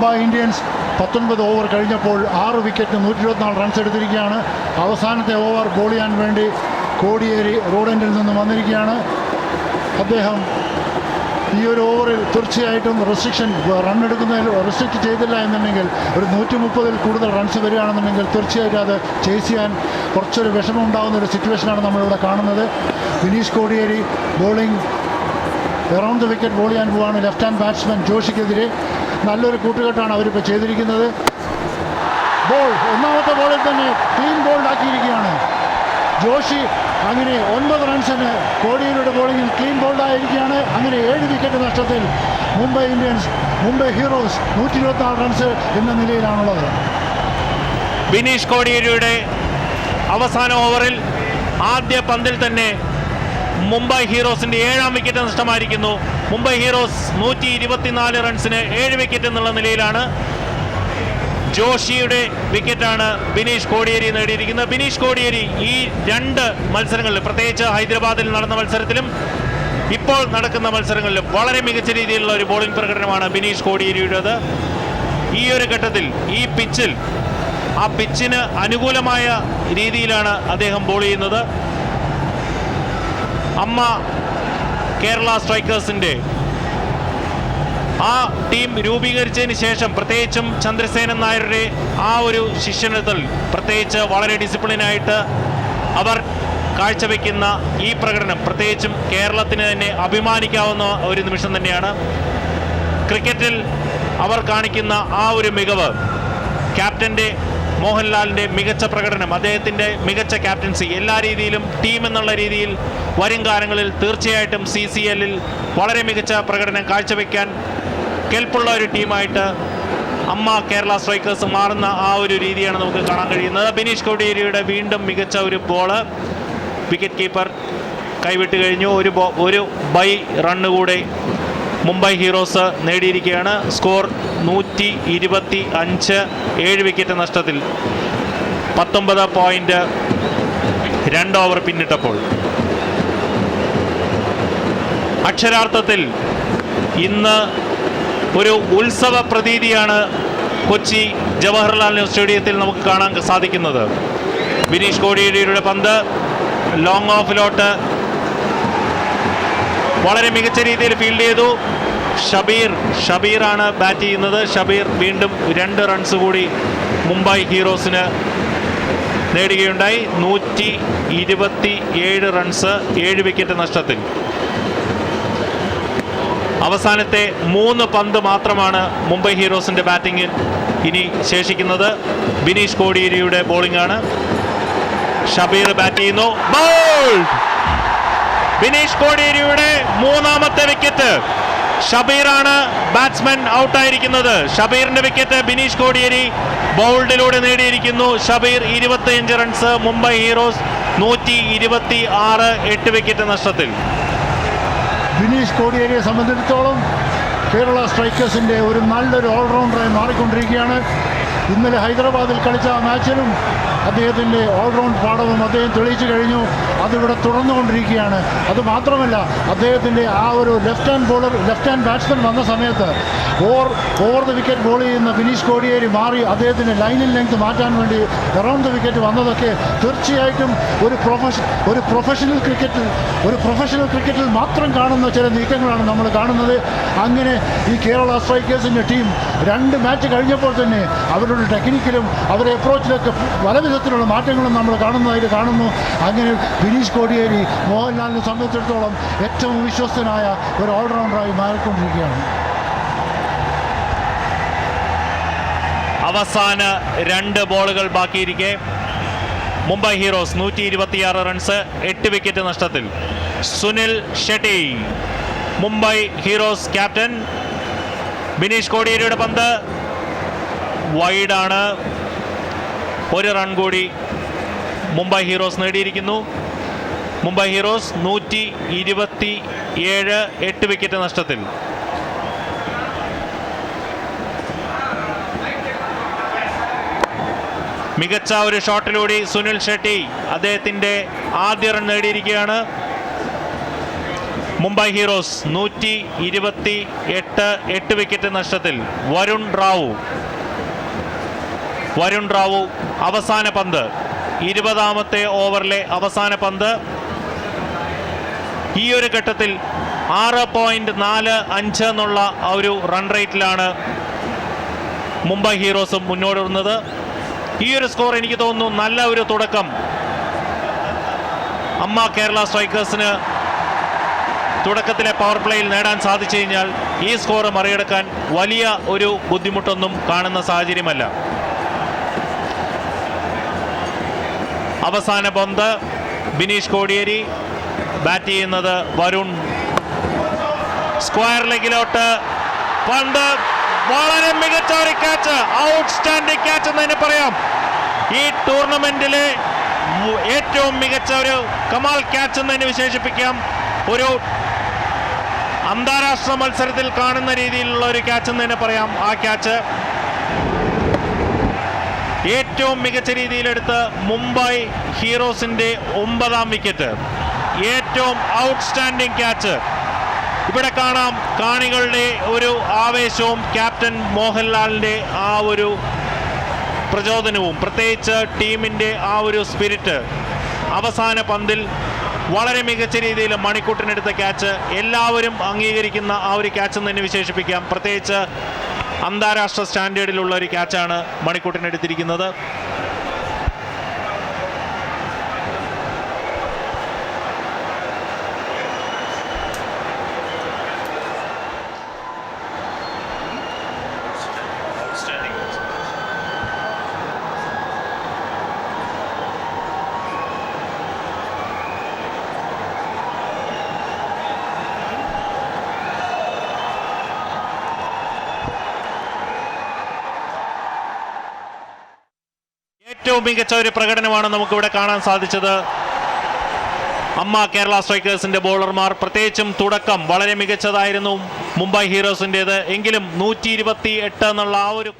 Mumbai Indians 19 over കഴിഞ്ഞപ്പോൾ 6 വിക്കറ്റിന് 124 runs എടുത്തിരിക്കുകയാണ്. അവസാനത്തെ ഓവർ ബോൾ ചെയ്യാൻ വേണ്ടി കോടിയേരി റോഡൻഡിൽ നിന്ന് വന്നിരിക്കുകയാണ്. അദ്ദേഹം ഈ ഒരു ഓവറിൽ തീർച്ചയായിട്ടും റൺ എടുക്കുന്നതിൽ റെസ്ട്രിക്റ്റ് ചെയ്തില്ല എന്നുണ്ടെങ്കിൽ ഒരു 130-ൽ കൂടുതൽ റൺസ് വരികയാണെന്നുണ്ടെങ്കിൽ തീർച്ചയായിട്ടും അത് ചേസ് ചെയ്യാൻ കുറച്ചൊരു വിഷമം ഉണ്ടാകുന്ന ഒരു സിറ്റുവേഷനാണ് നമ്മളിവിടെ കാണുന്നത്. Vineesh Kodiyeri bowling around the wicket ball ചെയ്യാൻ പോവാണ്. ലെഫ്റ്റ് ഹാൻഡ് ബാറ്റ്സ്മാൻ ജോഷിക്കെതിരെ നല്ലൊരു കൂട്ടുകെട്ടാണ് അവരിപ്പോൾ ചെയ്തിരിക്കുന്നത്. ബോൾ ഒന്നാമത്തെ ബോളിൽ തന്നെ ക്ലീൻ ബോൾഡ് ആക്കിയിരിക്കുകയാണ് ജോഷി. അങ്ങനെ 9 റൺസിന് കോടിയേരിയുടെ ബോളിങ്ങിൽ ക്ലീൻ ബോൾഡായിരിക്കുകയാണ്. അങ്ങനെ 7 വിക്കറ്റ് നഷ്ടത്തിൽ മുംബൈ ഹീറോസ് 124 റൺസ് എന്ന നിലയിലാണുള്ളത്. വിനീഷ് കോടിയേരിയുടെ അവസാന ഓവറിൽ ആദ്യ പന്തിൽ തന്നെ മുംബൈ ഹീറോസിന്റെ 7ാം വിക്കറ്റ് നഷ്ടമായിരിക്കുന്നു. മുംബൈ ഹീറോസ് 124 റൺസിന് 7 വിക്കറ്റ് എന്നുള്ള നിലയിലാണ്. ജോഷിയുടെ വിക്കറ്റാണ് ബിനീഷ് കോടിയേരി നേടിയിരിക്കുന്നത്. ബിനീഷ് കോടിയേരി ഈ 2 മത്സരങ്ങളിൽ, പ്രത്യേകിച്ച് ഹൈദരാബാദിൽ നടന്ന മത്സരത്തിലും ഇപ്പോൾ നടക്കുന്ന മത്സരങ്ങളിലും വളരെ മികച്ച രീതിയിലുള്ള ഒരു ബോളിംഗ് പ്രകടനമാണ് ബിനീഷ് കോടിയേരിയുടേത്. ഈ ഒരു ഘട്ടത്തിൽ ഈ പിച്ചിന് അനുകൂലമായ രീതിയിലാണ് അദ്ദേഹം ബോൾ ചെയ്യുന്നത്. അമ്മ കേരള സ്ട്രൈക്കേഴ്സിൻ്റെ ആ ടീം രൂപീകരിച്ചതിന് ശേഷം, പ്രത്യേകിച്ചും ചന്ദ്രസേനൻ നായരുടെ ആ ഒരു ശിഷ്യനത്തിൽ പ്രത്യേകിച്ച് വളരെ ഡിസിപ്ലിനായിട്ട് അവർ കാഴ്ചവെക്കുന്ന ഈ പ്രകടനം പ്രത്യേകിച്ചും കേരളത്തിന് തന്നെ അഭിമാനിക്കാവുന്ന ഒരു നിമിഷം തന്നെയാണ്. ക്രിക്കറ്റിൽ അവർ കാണിക്കുന്ന ആ ഒരു മികവ്, ക്യാപ്റ്റൻ്റെ മോഹൻലാലിൻ്റെ മികച്ച പ്രകടനം, അദ്ദേഹത്തിൻ്റെ മികച്ച ക്യാപ്റ്റൻസി, എല്ലാ രീതിയിലും ടീം എന്നുള്ള രീതിയിൽ വരും കാലങ്ങളിൽ തീർച്ചയായിട്ടും CCLൽ വളരെ മികച്ച പ്രകടനം കാഴ്ചവെക്കാൻ കെൽപ്പുള്ള ഒരു ടീമായിട്ട് അമ്മ കേരള സ്ട്രൈക്കേഴ്സ് മാറുന്ന ആ ഒരു രീതിയാണ് നമുക്ക് കാണാൻ കഴിയുന്നത്. ബിനീഷ് കോടിയേരിയുടെ വീണ്ടും മികച്ച ഒരു ബോള് വിക്കറ്റ് കീപ്പർ കൈവിട്ട് കഴിഞ്ഞു. ഒരു ബൈ റണ്ണ് കൂടെ മുംബൈ ഹീറോസ് നേടിയിരിക്കുകയാണ്. സ്കോർ 125, 7 വിക്കറ്റ് നഷ്ടത്തിൽ 19.2 ഓവർ പിന്നിട്ടപ്പോൾ. അക്ഷരാർത്ഥത്തിൽ ഇന്ന് ഒരു ഉത്സവ പ്രതീതിയാണ് കൊച്ചി ജവഹർലാൽ നെഹ്റു സ്റ്റേഡിയത്തിൽ നമുക്ക് കാണാൻ സാധിക്കുന്നത്. ബിനീഷ് കോടിയേരിയുടെ പന്ത് ലോങ് ഓഫിലോട്ട് വളരെ മികച്ച രീതിയിൽ ഫീൽഡ് ചെയ്തു. ഷബീറാണ് ബാറ്റ് ചെയ്യുന്നത്. ഷബീർ വീണ്ടും 2 റൺസ് കൂടി മുംബൈ ഹീറോസിന് നേടുകയുണ്ടായി. 127 റൺസ് 7 വിക്കറ്റ് നഷ്ടത്തിൽ. അവസാനത്തെ 3 പന്ത് മാത്രമാണ് മുംബൈ ഹീറോസിന്റെ ബാറ്റിംഗിൽ ഇനി ശേഷിക്കുന്നത്. ബിനീഷ് കോടിയേരിയുടെ ബോളിംഗ് ആണ്. ഷബീർ ബാറ്റ് ചെയ്യുന്നു. ബോൾഡ്! ബിനീഷ് കോടിയേരിയുടെ 3ാമത്തെ വിക്കറ്റ്. ഷബീറാണ് ബാറ്റ്സ്മാൻ ഔട്ടായിരിക്കുന്നത്. ഷബീറിന്റെ വിക്കറ്റ് ബിനീഷ് കോടിയേരി ബൗൾഡിലൂടെ നേടിയിരിക്കുന്നു. Shabeer 25 runs. Mumbai heroes 126, 8 wicket നഷ്ടത്തിൽ. ബിനീഷ് കോടിയേരിയെ സംബന്ധിച്ചിടത്തോളം കേരള സ്ട്രൈക്കേഴ്സിൻ്റെ ഒരു നല്ലൊരു ഓൾറൗണ്ടറായി മാറിക്കൊണ്ടിരിക്കുകയാണ്. ഇന്നലെ ഹൈദരാബാദിൽ കളിച്ച മാച്ചിലും അദ്ദേഹത്തിൻ്റെ ഓൾറൗണ്ട് പാഠവും അദ്ദേഹം തെളിയിച്ചു കഴിഞ്ഞു. അതിവിടെ തുടർന്നുകൊണ്ടിരിക്കുകയാണ്. അതുമാത്രമല്ല, അദ്ദേഹത്തിൻ്റെ ആ ഒരു ലെഫ്റ്റ് ഹാൻഡ് ബാറ്റ്സ്മാൻ വന്ന സമയത്ത് ഓവർ ദ വിക്കറ്റ് ബോൾ ചെയ്യുന്ന ബിനീഷ് കോടിയേരി മാറി അദ്ദേഹത്തിൻ്റെ ലൈനിൽ ലെങ്ത് മാറ്റാൻ വേണ്ടി എറൗണ്ട് ദ വിക്കറ്റ് വന്നതൊക്കെ തീർച്ചയായിട്ടും ഒരു പ്രൊഫഷണൽ ക്രിക്കറ്റിൽ മാത്രം കാണുന്ന ചില നീക്കങ്ങളാണ് നമ്മൾ കാണുന്നത്. അങ്ങനെ ഈ കേരള സ്ട്രൈക്കേഴ്സിൻ്റെ ടീം 2 മാച്ച് കഴിഞ്ഞപ്പോൾ തന്നെ അവരുടെ ടെക്നിക്കിലും അവരുടെ അപ്രോച്ചിലൊക്കെ പല വിധത്തിലുള്ള മാറ്റങ്ങളും നമ്മൾ കാണുന്നതായിട്ട് കാണുന്നു. അങ്ങനെ ബിനീഷ് കോടിയേരി മോഹൻലാലിനെ സംബന്ധിച്ചിടത്തോളം ഏറ്റവും വിശ്വസ്തനായ ഒരു ഓൾറൗണ്ടറായി മാറിക്കൊണ്ടിരിക്കുകയാണ്. അവസാന 2 ബോളുകൾ ബാക്കിയിരിക്കെ മുംബൈ ഹീറോസ് 126 റൺസ് 8 വിക്കറ്റ് നഷ്ടത്തിൽ. Sunil Shetty Mumbai heroes captain. ബിനീഷ് കോടിയേരിയുടെ പന്ത് വൈഡാണ്. 1 റൺ കൂടി മുംബൈ ഹീറോസ് നേടിയിരിക്കുന്നു. മുംബൈ ഹീറോസ് 127, 8 വിക്കറ്റ് നഷ്ടത്തിൽ. മികച്ച ഒരു ഷോട്ടിലൂടെ സുനിൽ ഷെട്ടി അദ്ദേഹത്തിൻ്റെ ആദ്യ റൺ നേടിയിരിക്കുകയാണ്. മുംബൈ ഹീറോസ് 128 വിക്കറ്റ് നഷ്ടത്തിൽ വരുൺ റാവു അവസാന പന്ത്, 20ാമത്തെ ഓവറിലെ അവസാന പന്ത്. ഈ ഒരു ഘട്ടത്തിൽ 6.45 എന്നുള്ള ഒരു റൺ റേറ്റിലാണ് മുംബൈ ഹീറോസും മുന്നോട്ടുന്നത്. ഈ ഒരു സ്കോർ എനിക്ക് തോന്നുന്നു നല്ല ഒരു തുടക്കം കേരള സ്ട്രൈക്കേഴ്സിന് തുടക്കത്തിലെ പവർ പ്ലേയിൽ നേടാൻ സാധിച്ചു കഴിഞ്ഞാൽ ഈ സ്കോർ മറികടക്കാൻ വലിയ ഒരു ബുദ്ധിമുട്ടൊന്നും കാണുന്ന സാഹചര്യമല്ല. അവസാന പന്ത് ബിനീഷ് കോടിയേരി, ബാറ്റ് ചെയ്യുന്നത് വരുൺ. സ്ക്വയർ ലെഗിലോട്ട് പന്ത്, വളരെ മികച്ച ഒരു ക്യാച്ച്, ഔട്ട്സ്റ്റാൻഡിംഗ് ക്യാച്ച് എന്ന് തന്നെ പറയാം. ഈ ടൂർണമെന്റിലെ ഏറ്റവും മികച്ച ഒരു കമാൽ ക്യാച്ച് എന്ന് തന്നെ വിശേഷിപ്പിക്കാം. ഒരു അന്താരാഷ്ട്ര മത്സരത്തിൽ കാണുന്ന രീതിയിലുള്ള ഒരു ക്യാച്ച് എന്ന് തന്നെ പറയാം. ആ ക്യാച്ച് ഏറ്റവും മികച്ച രീതിയിലെടുത്ത് മുംബൈ ഹീറോസിന്റെ 9ാം വിക്കറ്റ്. ഏറ്റവും ഔട്ട്സ്റ്റാൻഡിംഗ് ക്യാച്ച്. ഇവിടെ കാണാം കാണികളുടെ ഒരു ആവേശവും ക്യാപ്റ്റൻ മോഹൻലാലിന്റെ ആ ഒരു പ്രചോദനവും, പ്രത്യേകിച്ച് ടീമിന്റെ ആ ഒരു സ്പിരിറ്റ്. അവസാന പന്തിൽ വളരെ മികച്ച രീതിയിൽ മണിക്കൂട്ടിനെടുത്ത ക്യാച്ച്, എല്ലാവരും അംഗീകരിക്കുന്ന ആ ഒരു ക്യാച്ച് എന്ന് തന്നെ വിശേഷിപ്പിക്കാം. പ്രത്യേകിച്ച് അന്താരാഷ്ട്ര സ്റ്റാൻഡേർഡിലുള്ള ഒരു ക്യാച്ചാണ് മണിക്കൂട്ടിനെടുത്തിരിക്കുന്നത്. ഏറ്റവും മികച്ച ഒരു പ്രകടനമാണ് നമുക്കിവിടെ കാണാൻ സാധിച്ചത്. കേരള സ്ട്രൈക്കേഴ്സിന്റെ ബോളർമാർ, പ്രത്യേകിച്ചും തുടക്കം വളരെ മികച്ചതായിരുന്നു മുംബൈ ഹീറോസിൻ്റേത്. എങ്കിലും 128 എന്നുള്ള ആ ഒരു